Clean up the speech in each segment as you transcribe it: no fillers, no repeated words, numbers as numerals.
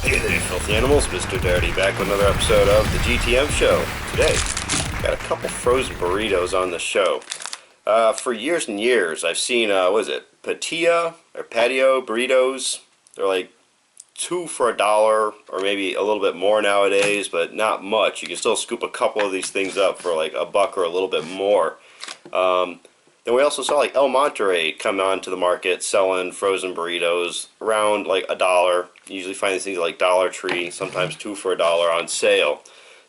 Hey there, filthy animals. Mr. Dirty back with another episode of the GTM show. Today, got a couple frozen burritos on the show. For years and years, I've seen, patio burritos. They're like two for $1, or maybe a little bit more nowadays, but not much. You can still scoop a couple of these things up for like $1 or a little bit more. Then we also saw like El Monterey come onto the market selling frozen burritos around like $1. You usually find these things like Dollar Tree, sometimes 2 for $1 on sale.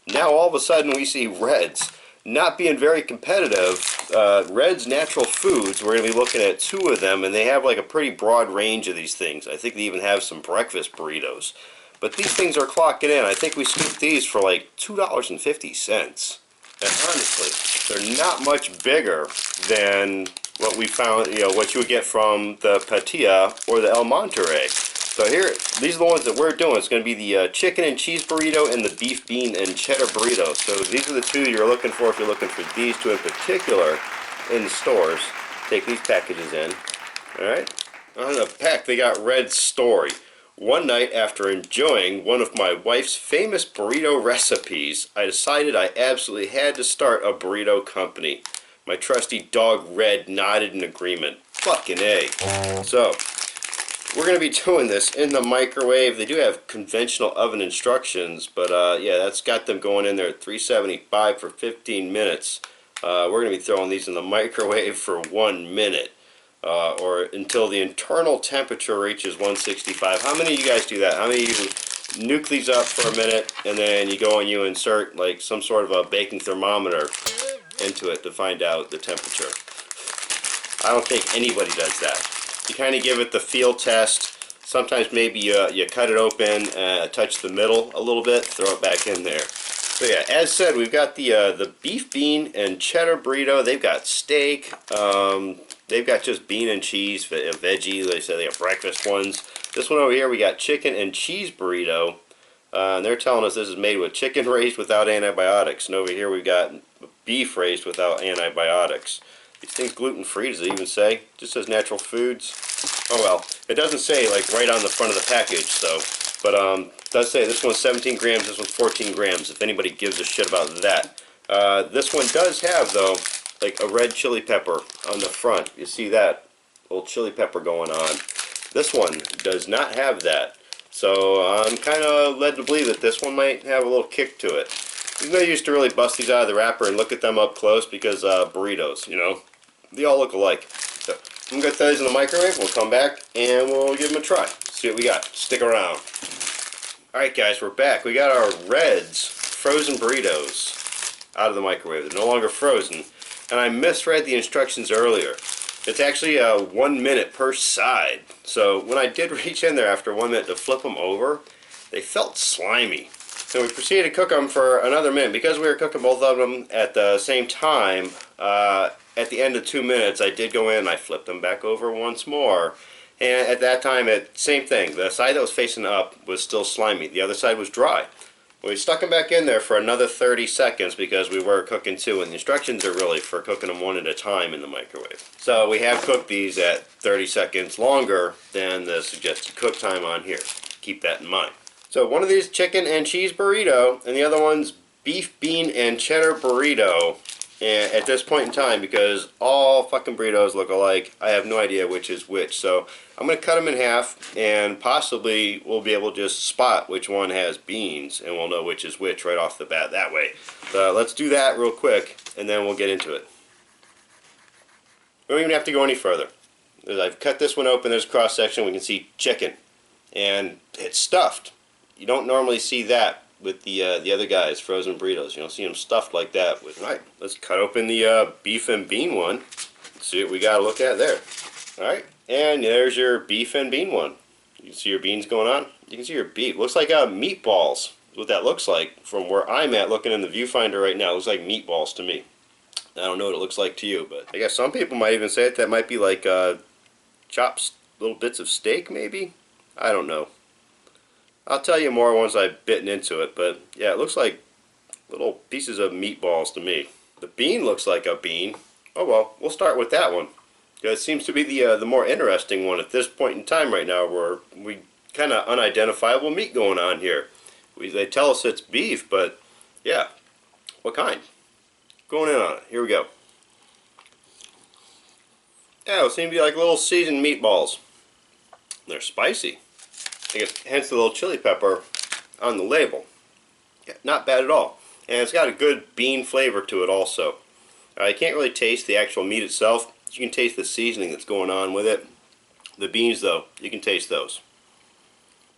Now all of a sudden we see Red's not being very competitive. Red's Natural Foods, we're going to be looking at 2 of them, and they have like a pretty broad range of these things. I think they even have some breakfast burritos. But these things are clocking in. I think we scooped these for like $2.50. And honestly, they're not much bigger than what we found, what you would get from the Patia or the El Monterey. So here, these are the ones that we're doing. It's going to be the chicken and cheese burrito and the beef, bean, and cheddar burrito. So these are the 2 you're looking for if you're looking for these 2 in particular in the stores. Take these packages in. Alright? On the pack, they got Red's story. One night, after enjoying one of my wife's famous burrito recipes, I decided I absolutely had to start a burrito company. My trusty dog Red nodded in agreement. Fucking A. So, we're going to be doing this in the microwave. They do have conventional oven instructions, but yeah, that's got them going in there at 375 for 15 minutes. We're going to be throwing these in the microwave for 1 minute. Or until the internal temperature reaches 165. How many of you guys do that? How many of you nuke these up for a minute and then you go and you insert like some sort of a baking thermometer into it to find out the temperature? I don't think anybody does that. You kind of give it the feel test. Sometimes maybe you cut it open, touch the middle a little bit, throw it back in there. So yeah, as said, we've got the beef, bean, and cheddar burrito. They've got steak. They've got just bean and cheese, veggie. They say they have breakfast ones. This one over here, we got chicken and cheese burrito. And they're telling us this is made with chicken raised without antibiotics. And over here we've got beef raised without antibiotics. These things gluten-free, does it even say? Just says natural foods. Oh well, it doesn't say like right on the front of the package, so. But it does say this one's 17 grams, this one's 14 grams, if anybody gives a shit about that. This one does have, though, like a red chili pepper on the front. You see that little chili pepper going on. This one does not have that. So I'm kind of led to believe that this one might have a little kick to it. I used to really bust these out of the wrapper and look at them up close because burritos, they all look alike. So I'm going to throw these in the microwave. We'll come back and we'll give them a try. See what we got. Stick around. Alright guys, we're back. We got our Red's frozen burritos out of the microwave. They're no longer frozen. And I misread the instructions earlier. It's actually 1 minute per side. So when I did reach in there after 1 minute to flip them over, they felt slimy. So we proceeded to cook them for another minute. Because we were cooking both of them at the same time, at the end of 2 minutes, I did go in and I flipped them back over once more. And at that time, same thing. The side that was facing up was still slimy. The other side was dry. We stuck them back in there for another 30 seconds because we were cooking 2. And the instructions are really for cooking them 1 at a time in the microwave. So we have cooked these at 30 seconds longer than the suggested cook time on here. Keep that in mind. So one of these chicken and cheese burrito, and the other one's beef, bean, and cheddar burrito. And at this point in time, because all fucking burritos look alike, I have no idea which is which. So I'm going to cut them in half, and possibly we'll be able to just spot which one has beans, and we'll know which is which right off the bat that way. So let's do that real quick, and then we'll get into it. We don't even have to go any further. As I've cut this one open, there's cross section, we can see chicken. And it's stuffed. You don't normally see that with the other guys, frozen burritos. You don't see them stuffed like that. Alright, let's cut open the beef and bean one. See what we got to look at there. Alright, and there's your beef and bean one. You can see your beans going on. You can see your beef. Looks like meatballs. What that looks like from where I'm at looking in the viewfinder right now. It looks like meatballs to me. I don't know what it looks like to you, but I guess some people might even say that might be like chopped little bits of steak maybe? I don't know. I'll tell you more once I've bitten into it, but yeah, it looks like little pieces of meatballs to me. The bean looks like a bean. Oh well, we'll start with that one. It seems to be the more interesting one at this point in time right now, where we kind of unidentifiable meat going on here. They tell us it's beef, but yeah, what kind? Going in on it. Here we go. Yeah, it seems to be like little seasoned meatballs. They're spicy. I guess hence the little chili pepper on the label. Yeah, not bad at all. And it's got a good bean flavor to it also. You can't really taste the actual meat itself. You can taste the seasoning that's going on with it. The beans, though, you can taste those.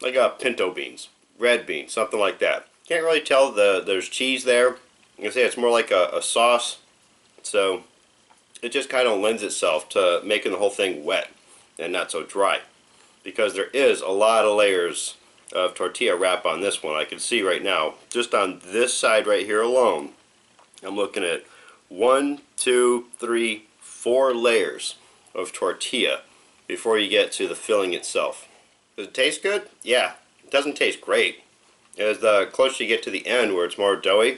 Like pinto beans, red beans, something like that. Can't really tell there's cheese there. I can say it's more like a sauce. So it just kind of lends itself to making the whole thing wet and not so dry. Because there is a lot of layers of tortilla wrap on this one. I can see right now, just on this side right here alone, I'm looking at 1, 2, 3, 4 layers of tortilla before you get to the filling itself. Does it taste good? Yeah. It doesn't taste great. As the closer you get to the end where it's more doughy,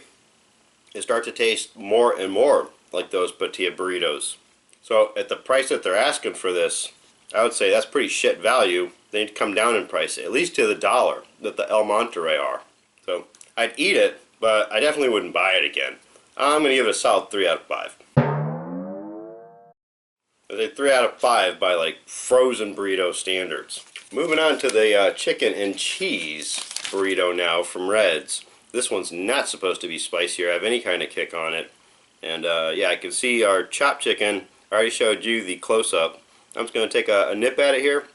it starts to taste more and more like those tortilla burritos. So at the price that they're asking for this, I would say that's pretty shit value. They need to come down in price, at least to the $1 that the El Monterey are. So I'd eat it, but I definitely wouldn't buy it again. I'm going to give it a solid 3 out of 5. I say 3 out of 5 by like frozen burrito standards. Moving on to the chicken and cheese burrito now from Red's. This one's not supposed to be spicy or have any kind of kick on it. And yeah, I can see our chopped chicken. I already showed you the close-up. I'm just going to take a nip at it here.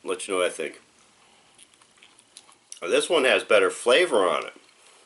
Let you know what I think. This one has better flavor on it.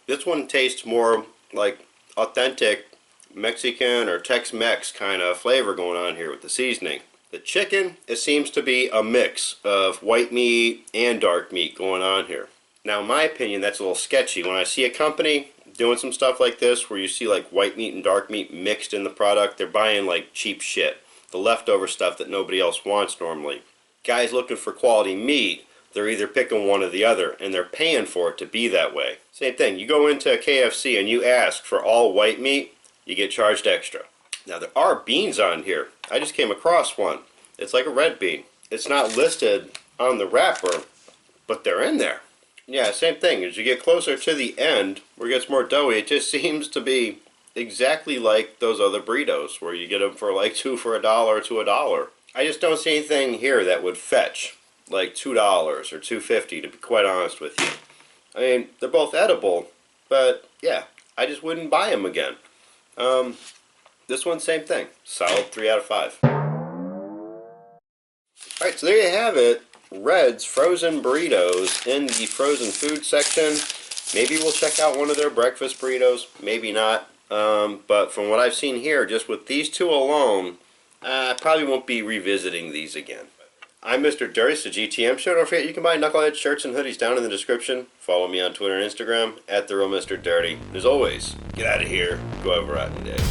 This one tastes more like authentic Mexican or Tex-Mex kind of flavor going on here with the seasoning. The chicken, it seems to be a mix of white meat and dark meat going on here. Now in my opinion, that's a little sketchy. When I see a company doing some stuff like this where you see like white meat and dark meat mixed in the product, they're buying like cheap shit. The leftover stuff that nobody else wants normally. Guys looking for quality meat, they're either picking one or the other, and they're paying for it to be that way. Same thing, you go into a KFC and you ask for all white meat, you get charged extra. Now there are beans on here. I just came across one. It's like a red bean. It's not listed on the wrapper, but they're in there. Yeah, same thing. As you get closer to the end, where it gets more doughy, it just seems to be exactly like those other burritos, where you get them for like 2 for $1 to $1. I just don't see anything here that would fetch like $2 or $2.50, to be quite honest with you. I mean, they're both edible, but yeah, I just wouldn't buy them again. This one, same thing. Solid 3 out of 5. Alright, so there you have it. Red's frozen burritos in the frozen food section. Maybe we'll check out one of their breakfast burritos. Maybe not. But from what I've seen here, just with these two alone, I probably won't be revisiting these again. I'm Mr. Dirty, it's the GTM Show. Don't forget you can buy Knucklehead shirts and hoodies down in the description. Follow me on Twitter and Instagram, @TheRealMrDirty. As always, get out of here, go over out in the day.